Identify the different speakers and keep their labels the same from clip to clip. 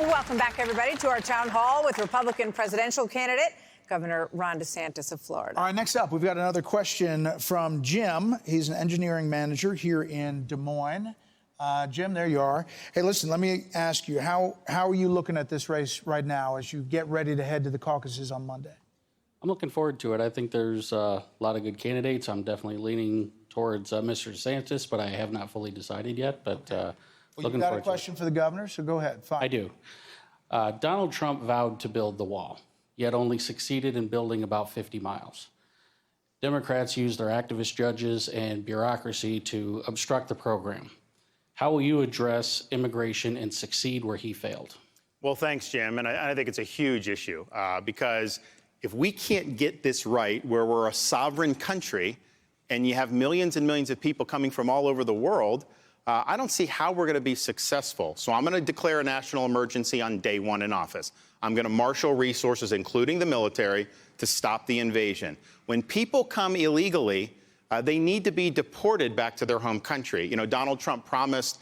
Speaker 1: Welcome back, everybody, to our town hall with Republican presidential candidate Governor Ron DeSantis of Florida.
Speaker 2: All right, next up, we've got another question from Jim. He's an engineering manager here in Des Moines. Jim, there you are. Hey, listen, let me ask you, how are you looking at this race right now as you get ready to head to the caucuses on Monday?
Speaker 3: I'm looking forward to it. I think there's a lot of good candidates. I'm definitely leaning towards Mr. DeSantis, but I have not fully decided yet. But
Speaker 2: Well,
Speaker 3: looking
Speaker 2: you got
Speaker 3: forward
Speaker 2: a question for the governor, so go ahead. Fine.
Speaker 3: I do. Donald Trump vowed to build the wall, yet only succeeded in building about 50 miles. Democrats used their activist judges and bureaucracy to obstruct the program. How will you address immigration and succeed where he failed?
Speaker 4: Well, thanks, Jim. And I think it's a huge issue because if we can't get this right, where we're a sovereign country and you have millions and millions of people coming from all over the world, I don't see how we're going to be successful. So I'm going to declare a national emergency on day one in office. I'm going to marshal resources, including the military, to stop the invasion. When people come illegally, they need to be deported back to their home country. You know, Donald Trump promised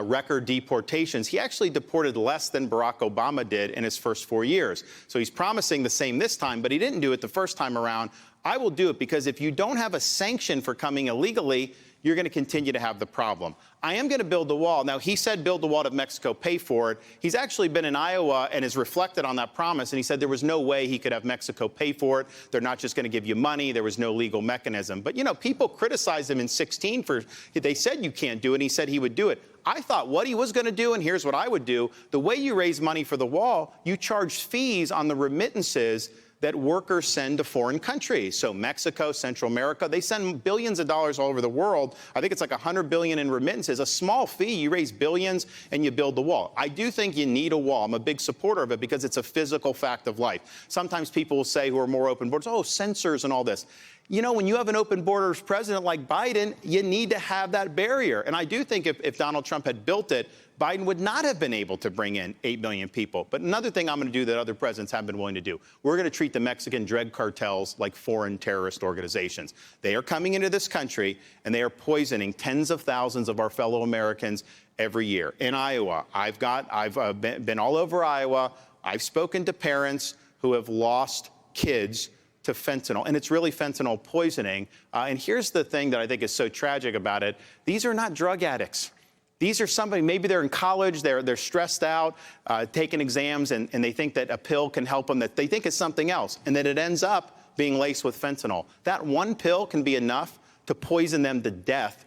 Speaker 4: record deportations. He actually deported less than Barack Obama did in his first 4 years. So he's promising the same this time, but he didn't do it the first time around. I will do it because if you don't have a sanction for coming illegally, you're going to continue to have the problem. I am going to build the wall. Now, he said build the wall to Mexico, pay for it. He's actually been in Iowa and has reflected on that promise, and he said there was no way he could have Mexico pay for it. They're not just going to give you money. There was no legal mechanism. But, you know, people criticized him in 2016 for, they said you can't do it, and he said he would do it. I thought what he was going to do, and here's what I would do. The way you raise money for the wall, you charge fees on the remittances that workers send to foreign countries. So Mexico, Central America, they send billions of dollars all over the world. I think it's like $100 billion in remittances. A small fee, you raise billions and you build the wall. I do think you need a wall. I'm a big supporter of it because it's a physical fact of life. Sometimes people will say who are more open borders, oh, censors and all this. You know, when you have an open borders president like Biden, you need to have that barrier. And I do think if Donald Trump had built it, Biden would not have been able to bring in 8 million people. But another thing I'm going to do that other presidents haven't been willing to do, we're going to treat the Mexican drug cartels like foreign terrorist organizations. They are coming into this country, and they are poisoning tens of thousands of our fellow Americans every year. In Iowa, I've been all over Iowa. I've spoken to parents who have lost kids to fentanyl, and it's really fentanyl poisoning. And here's the thing that I think is so tragic about it. These are not drug addicts. These are somebody, maybe they're in college, they're stressed out, taking exams, and they think that a pill can help them, that they think it's something else, and that it ends up being laced with fentanyl. That one pill can be enough to poison them to death